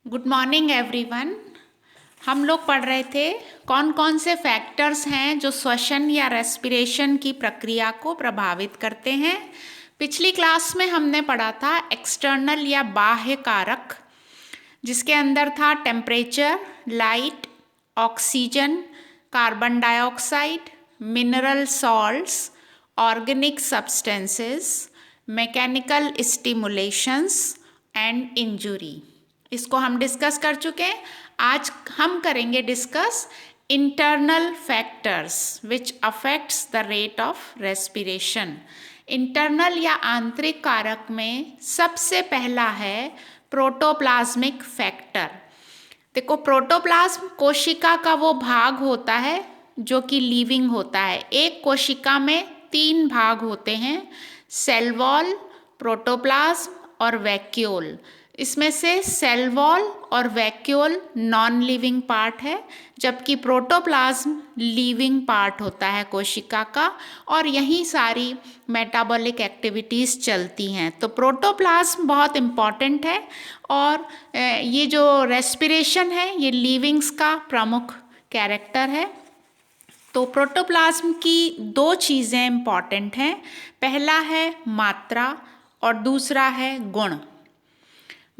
Good morning everyone. हम लोग पढ़ रहे थे कौन कौन से फैक्टर्स हैं जो श्वसन या रेस्पिरेशन की प्रक्रिया को प्रभावित करते हैं। पिछली क्लास में हमने पढ़ा था एक्सटर्नल या बाह्य कारक, जिसके अंदर था temperature, light, oxygen, carbon dioxide, mineral salts, organic substances, mechanical stimulations and injury. इसको हम डिस्कस कर चुके हैं। आज हम करेंगे discuss internal factors which affects the rate of respiration. Internal या आंतरिक कारक में सबसे पहला है प्रोटोप्लाज्मिक फैक्टर। देखो, प्रोटोप्लाज्म कोशिका का वो भाग होता है जो कि लिविंग होता है। एक कोशिका में 3 भाग होते हैं, सेल वॉल, प्रोटोप्लाज्म और वैक्यूल। इसमें से सेल वॉल और वैक्यूल नॉन लिविंग पार्ट है, जबकि प्रोटोप्लाज्म लिविंग पार्ट होता है कोशिका का, और यही सारी मेटाबॉलिक एक्टिविटीज़ चलती हैं। तो प्रोटोप्लाज्म बहुत इम्पॉर्टेंट है, और ये जो रेस्पिरेशन है ये लिविंग्स का प्रमुख कैरेक्टर है। तो प्रोटोप्लाज्म की 2 चीज़ें इम्पॉर्टेंट हैं। पहला है मात्रा और दूसरा है गुण।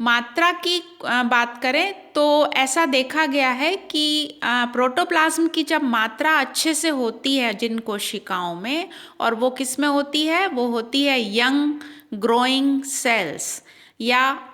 मात्रा की बात करें तो ऐसा देखा गया है कि प्रोटोप्लाज्म की जब मात्रा अच्छे से होती है जिन कोशिकाओं में, और वो किस में होती है, वो होती है यंग ग्रोइंग सेल्स या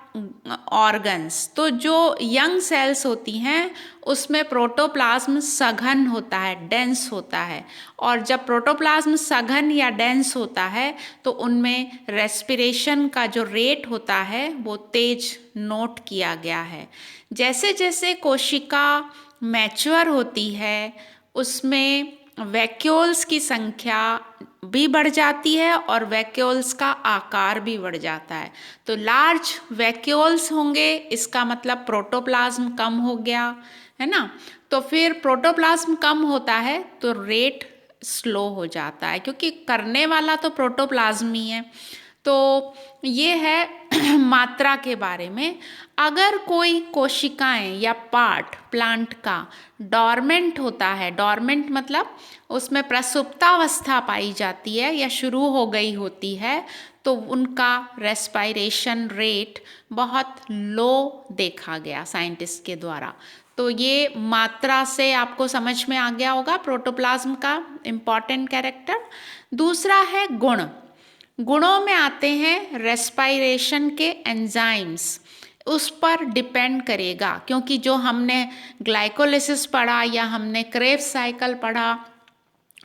ऑर्गन्स। तो जो यंग सेल्स होती हैं उसमें प्रोटोप्लाज्म सघन होता है, डेंस होता है, और जब प्रोटोप्लाज्म सघन या डेंस होता है तो उनमें रेस्पिरेशन का जो रेट होता है वो तेज नोट किया गया है। जैसे जैसे कोशिका मैच्योर होती है उसमें वैक्यूल्स की संख्या भी बढ़ जाती है और वैक्यूल्स का आकार भी बढ़ जाता है। तो लार्ज वैक्यूल्स होंगे, इसका मतलब प्रोटोप्लाज्म कम हो गया है ना। तो फिर प्रोटोप्लाज्म कम होता है तो रेट स्लो हो जाता है, क्योंकि करने वाला तो प्रोटोप्लाज्म ही है। तो ये है मात्रा के बारे में। अगर कोई कोशिकाएं या पार्ट प्लांट का डॉर्मेंट होता है, डॉर्मेंट मतलब उसमें प्रसुप्तावस्था पाई जाती है या शुरू हो गई होती है, तो उनका रेस्पिरेशन रेट बहुत लो देखा गया साइंटिस्ट के द्वारा। तो ये मात्रा से आपको समझ में आ गया होगा प्रोटोप्लाज्म का इम्पॉर्टेंट कैरेक्टर। दूसरा है गुण। गुणों में आते हैं रेस्पिरेशन के एंजाइम्स, उस पर डिपेंड करेगा, क्योंकि जो हमने ग्लाइकोलिसिस पढ़ा या हमने क्रेब्स साइकिल पढ़ा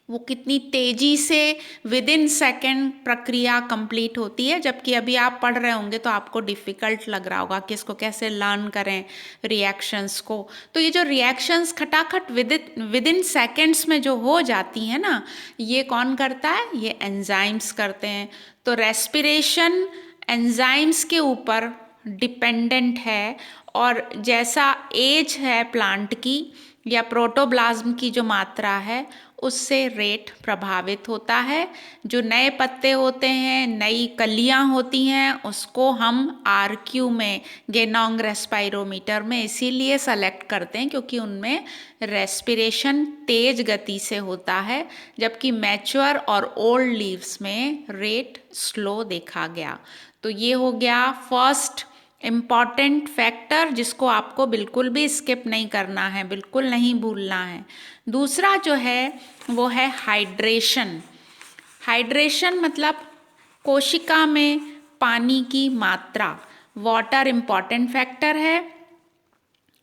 वो कितनी तेजी से विद इन सेकेंड प्रक्रिया कंप्लीट होती है, जबकि अभी आप पढ़ रहे होंगे तो आपको डिफ़िकल्ट लग रहा होगा कि इसको कैसे लर्न करें रिएक्शंस को। तो ये जो रिएक्शंस खटाखट विद इन सेकेंड्स में जो हो जाती हैं ना, ये कौन करता है, ये एंजाइम्स करते हैं। तो रेस्पिरेशन एंजाइम्स के ऊपर डिपेंडेंट है, और जैसा एज है प्लांट की या प्रोटोप्लाज्म की जो मात्रा है उससे रेट प्रभावित होता है। जो नए पत्ते होते हैं, नई कलियां होती हैं, उसको हम आरक्यू में, गेनोंग रेस्पायरोमीटर में इसीलिए सेलेक्ट करते हैं क्योंकि उनमें रेस्पिरेशन तेज गति से होता है, जबकि मैच्योर और ओल्ड लीव्स में रेट स्लो देखा गया। तो ये हो गया फर्स्ट इम्पॉर्टेंट फैक्टर, जिसको आपको बिल्कुल भी स्किप नहीं करना है, बिल्कुल नहीं भूलना है। दूसरा जो है वो है हाइड्रेशन। हाइड्रेशन मतलब कोशिका में पानी की मात्रा। वाटर इम्पॉर्टेंट फैक्टर है।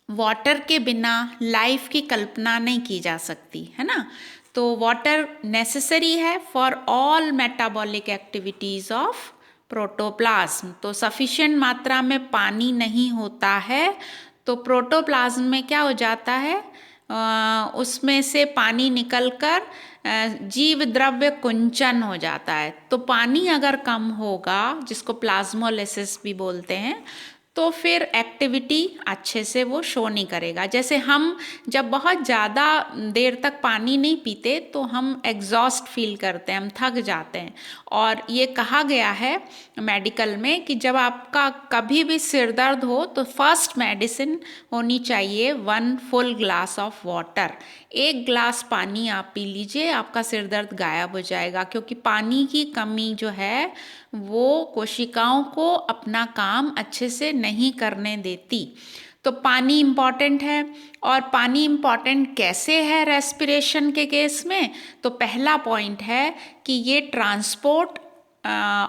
वाटर के बिना लाइफ की कल्पना नहीं की जा सकती है ना। तो वाटर नेसेसरी है for all metabolic activities of protoplasm. तो सफिशिएंट मात्रा में पानी नहीं होता है तो प्रोटोप्लाज्म में क्या हो जाता है, उसमें से पानी निकलकर जीव द्रव्य कुंचन हो जाता है। तो पानी अगर कम होगा, जिसको प्लाज्मोलिसिस भी बोलते हैं, तो फिर एक्टिविटी अच्छे से वो शो नहीं करेगा। जैसे हम जब बहुत ज़्यादा देर तक पानी नहीं पीते तो हम एग्जॉस्ट फील करते हैं, हम थक जाते हैं। और ये कहा गया है मेडिकल में कि जब आपका कभी भी सिर दर्द हो तो फर्स्ट मेडिसिन होनी चाहिए 1 full glass of water. 1 glass पानी आप पी लीजिए, आपका सिर दर्द गायब हो जाएगा। क्योंकि पानी की कमी जो है वो कोशिकाओं को अपना काम अच्छे से नहीं करने देती। तो पानी इम्पॉर्टेंट है। और पानी इम्पॉर्टेंट कैसे है रेस्पिरेशन के केस में? तो पहला पॉइंट है कि ये ट्रांसपोर्ट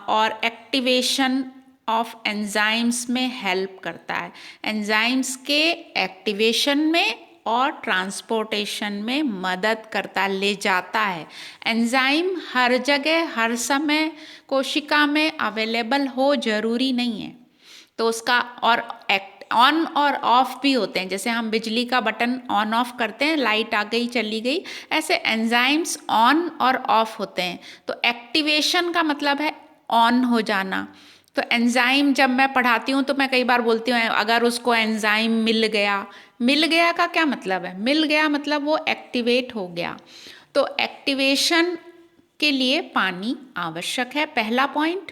और एक्टिवेशन ऑफ एंजाइम्स में हेल्प करता है। एंजाइम्स के एक्टिवेशन में और ट्रांसपोर्टेशन में मदद करता, ले जाता है। एंजाइम हर जगह हर समय कोशिका में अवेलेबल हो जरूरी नहीं है। तो उसका और ऑन और ऑफ भी होते हैं। जैसे हम बिजली का बटन ऑन ऑफ करते हैं, लाइट आ गई चली गई, ऐसे एंजाइम्स ऑन और ऑफ होते हैं। तो एक्टिवेशन का मतलब है ऑन हो जाना। तो एंजाइम जब मैं पढ़ाती हूँ तो मैं कई बार बोलती हूँ अगर उसको एंजाइम मिल गया। मिल गया का क्या मतलब है? मिल गया मतलब वो एक्टिवेट हो गया। तो एक्टिवेशन के लिए पानी आवश्यक है, पहला पॉइंट।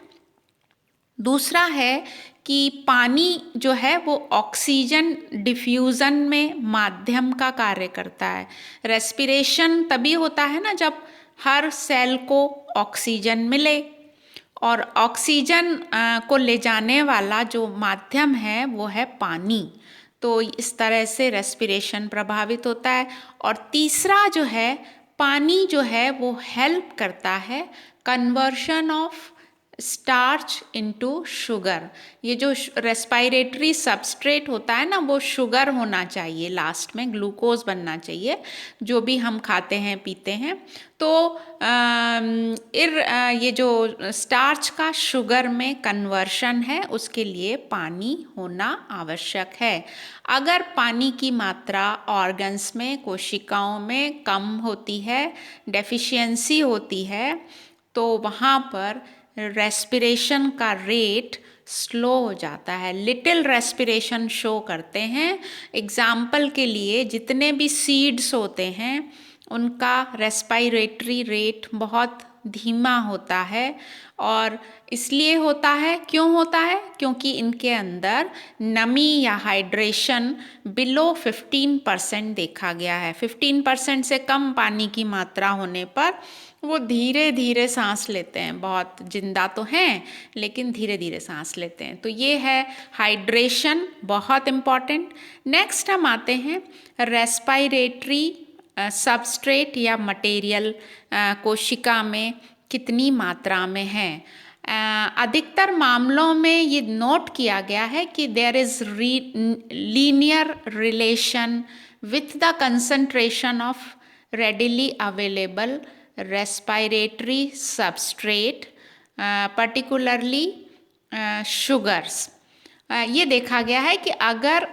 दूसरा है कि पानी जो है वो ऑक्सीजन डिफ्यूज़न में माध्यम का कार्य करता है। रेस्पिरेशन तभी होता है ना जब हर सेल को ऑक्सीजन मिले। और ऑक्सीजन को ले जाने वाला जो माध्यम है वो है पानी। तो इस तरह से रेस्पिरेशन प्रभावित होता है। और तीसरा जो है, पानी जो है वो हेल्प करता है conversion of starch into sugar. ये जो रेस्पिरेटरी सबस्ट्रेट होता है ना वो शुगर होना चाहिए, लास्ट में ग्लूकोज बनना चाहिए जो भी हम खाते हैं पीते हैं। तो ये जो स्टार्च का शुगर में कन्वर्शन है उसके लिए पानी होना आवश्यक है। अगर पानी की मात्रा ऑर्गन्स में, कोशिकाओं में कम होती है, डेफिशिएंसी होती है, तो वहाँ पर रेस्पिरेशन का रेट स्लो हो जाता है। लिटिल रेस्पिरेशन शो करते हैं। एग्जाम्पल के लिए जितने भी सीड्स होते हैं उनका रेस्पिरेटरी रेट बहुत धीमा होता है। और इसलिए होता है, क्यों होता है? क्योंकि इनके अंदर नमी या हाइड्रेशन बिलो 15% देखा गया है। 15% से कम पानी की मात्रा होने पर वो धीरे धीरे सांस लेते हैं। बहुत जिंदा तो हैं लेकिन धीरे धीरे सांस लेते हैं। तो ये है हाइड्रेशन, बहुत इम्पॉर्टेंट। नेक्स्ट हम आते हैं रेस्पिरेटरी सबस्ट्रेट या मटेरियल कोशिका में कितनी मात्रा में है। अधिकतर मामलों में ये नोट किया गया है कि there is linear relation with the concentration of readily available respiratory substrate, particularly sugars। ये देखा गया है कि अगर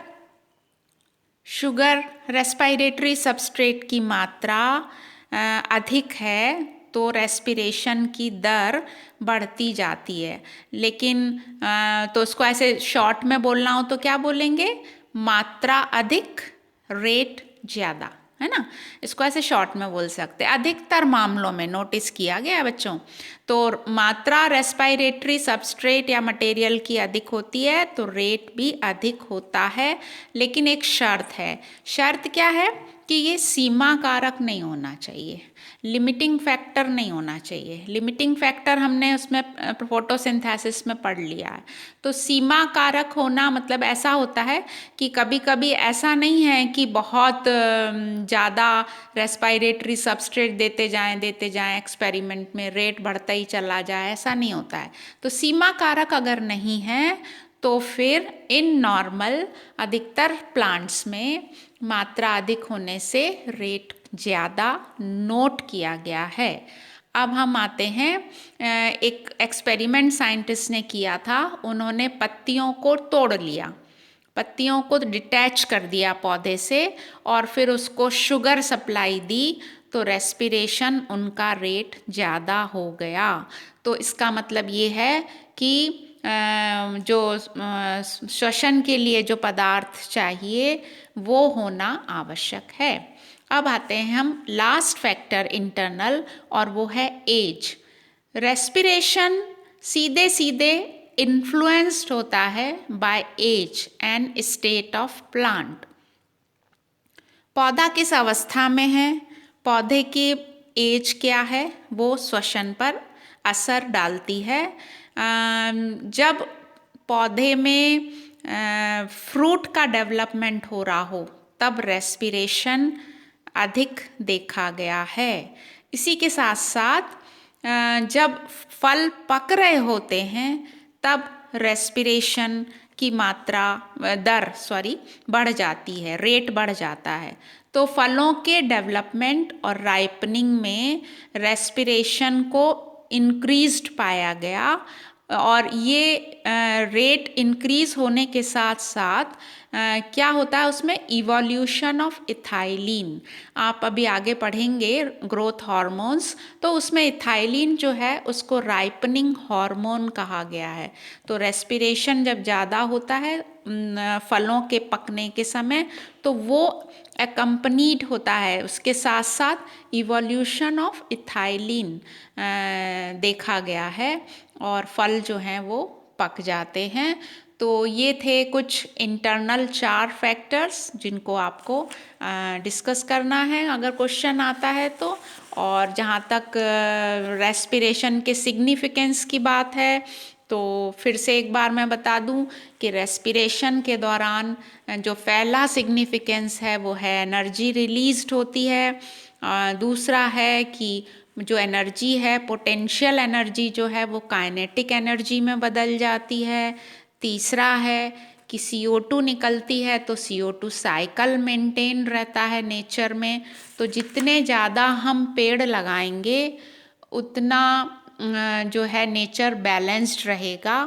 शुगर रेस्पिरेटरी सबस्ट्रेट की मात्रा अधिक है तो रेस्पिरेशन की दर बढ़ती जाती है। लेकिन तो उसको ऐसे शॉर्ट में बोलना हो तो क्या बोलेंगे? मात्रा अधिक, रेट ज़्यादा, है ना। इसको ऐसे शॉर्ट में बोल सकते हैं। अधिकतर मामलों में नोटिस किया गया है बच्चों। तो मात्रा रेस्पिरेटरी सबस्ट्रेट या मटेरियल की अधिक होती है तो रेट भी अधिक होता है। लेकिन एक शर्त है। शर्त क्या है? कि ये सीमा कारक नहीं होना चाहिए, लिमिटिंग फैक्टर नहीं होना चाहिए। लिमिटिंग फैक्टर हमने उसमें फोटोसिंथेसिस में पढ़ लिया है। तो सीमा कारक होना मतलब ऐसा होता है कि कभी कभी ऐसा नहीं है कि बहुत ज़्यादा रेस्पिरेटरी सबस्ट्रेट देते जाएं एक्सपेरिमेंट में रेट बढ़ता ही चला जाए, ऐसा नहीं होता है। तो सीमा कारक अगर नहीं है तो फिर इन नॉर्मल अधिकतर प्लांट्स में मात्रा अधिक होने से रेट ज़्यादा नोट किया गया है। अब हम आते हैं, एक एक्सपेरिमेंट साइंटिस्ट ने किया था। उन्होंने पत्तियों को तोड़ लिया, पत्तियों को डिटैच कर दिया पौधे से और फिर उसको शुगर सप्लाई दी तो रेस्पिरेशन उनका रेट ज़्यादा हो गया। तो इसका मतलब ये है कि जो श्वसन के लिए जो पदार्थ चाहिए वो होना आवश्यक है। अब आते हैं हम लास्ट फैक्टर इंटरनल, और वो है एज। रेस्पिरेशन सीधे सीधे इन्फ्लुएंस्ड होता है by age and state of plant. पौधा किस अवस्था में है, पौधे की एज क्या है, वो श्वसन पर असर डालती है। जब पौधे में फ्रूट का डेवलपमेंट हो रहा हो तब रेस्पिरेशन अधिक देखा गया है। इसी के साथ साथ जब फल पक रहे होते हैं तब रेस्पिरेशन की मात्रा बढ़ जाती है, रेट बढ़ जाता है। तो फलों के डेवलपमेंट और राइपनिंग में रेस्पिरेशन को इंक्रीज्ड पाया गया, और ये रेट इंक्रीज होने के साथ साथ क्या होता है उसमें इवोल्यूशन ऑफ इथाइलिन। आप अभी आगे पढ़ेंगे ग्रोथ हार्मोन्स, तो उसमें इथाइलिन जो है उसको राइपनिंग हार्मोन कहा गया है। तो रेस्पिरेशन जब ज़्यादा होता है फलों के पकने के समय, तो वो एकम्पनीड होता है, उसके साथ साथ इवोल्यूशन ऑफ इथाइलिन देखा गया है और फल जो हैं वो पक जाते हैं। तो ये थे कुछ इंटरनल 4 फैक्टर्स जिनको आपको डिस्कस करना है अगर क्वेश्चन आता है तो। और जहाँ तक रेस्पिरेशन के सिग्निफिकेंस की बात है, तो फिर से एक बार मैं बता दूं कि रेस्पिरेशन के दौरान जो पहला सिग्निफिकेंस है वो है एनर्जी रिलीज्ड होती है। दूसरा है कि जो एनर्जी है, पोटेंशियल एनर्जी जो है वो काइनेटिक एनर्जी में बदल जाती है। तीसरा है कि CO2 निकलती है, तो CO2 साइकिल मेंटेन रहता है नेचर में। तो जितने ज़्यादा हम पेड़ लगाएंगे उतना जो है नेचर बैलेंस्ड रहेगा।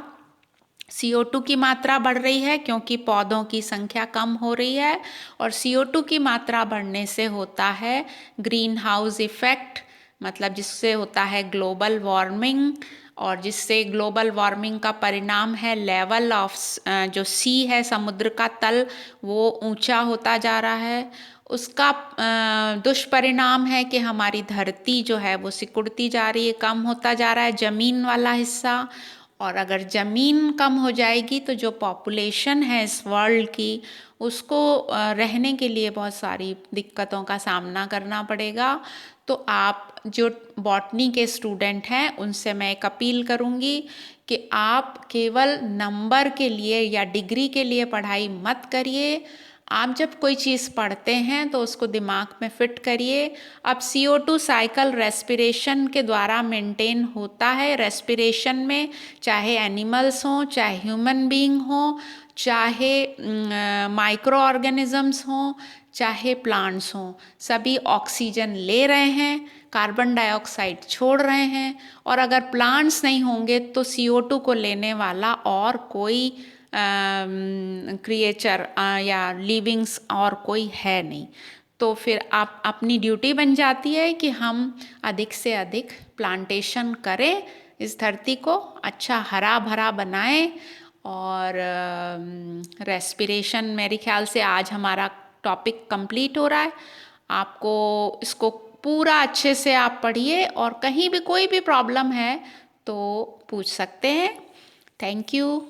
CO2 की मात्रा बढ़ रही है क्योंकि पौधों की संख्या कम हो रही है, और CO2 की मात्रा बढ़ने से होता है ग्रीन हाउस इफेक्ट, मतलब जिससे होता है ग्लोबल वार्मिंग, और जिससे ग्लोबल वार्मिंग का परिणाम है लेवल ऑफ जो सी है, समुद्र का तल, वो ऊंचा होता जा रहा है। उसका दुष्परिणाम है कि हमारी धरती जो है वो सिकुड़ती जा रही है, कम होता जा रहा है ज़मीन वाला हिस्सा। और अगर ज़मीन कम हो जाएगी तो जो पॉपुलेशन है इस वर्ल्ड की, उसको रहने के लिए बहुत सारी दिक्कतों का सामना करना पड़ेगा। तो आप जो बॉटनी के स्टूडेंट हैं उनसे मैं एक अपील करूँगी कि आप केवल नंबर के लिए या डिग्री के लिए पढ़ाई मत करिए। आप जब कोई चीज़ पढ़ते हैं तो उसको दिमाग में फिट करिए। अब CO2 साइकिल रेस्पिरेशन के द्वारा मेंटेन होता है। रेस्पिरेशन में चाहे एनिमल्स हों, चाहे ह्यूमन बीइंग हों, चाहे माइक्रो ऑर्गेनिजम्स हों, चाहे प्लांट्स हों, सभी ऑक्सीजन ले रहे हैं, कार्बन डाइऑक्साइड छोड़ रहे हैं। और अगर प्लांट्स नहीं होंगे तो CO2 को लेने वाला और कोई क्रिएचर या लिविंग्स और कोई है नहीं। तो फिर आप अपनी ड्यूटी बन जाती है कि हम अधिक से अधिक प्लांटेशन करें, इस धरती को अच्छा हरा भरा बनाएं। और रेस्पिरेशन मेरे ख्याल से आज हमारा टॉपिक कंप्लीट हो रहा है। आपको इसको पूरा अच्छे से आप पढ़िए, और कहीं भी कोई भी प्रॉब्लम है तो पूछ सकते हैं। Thank you.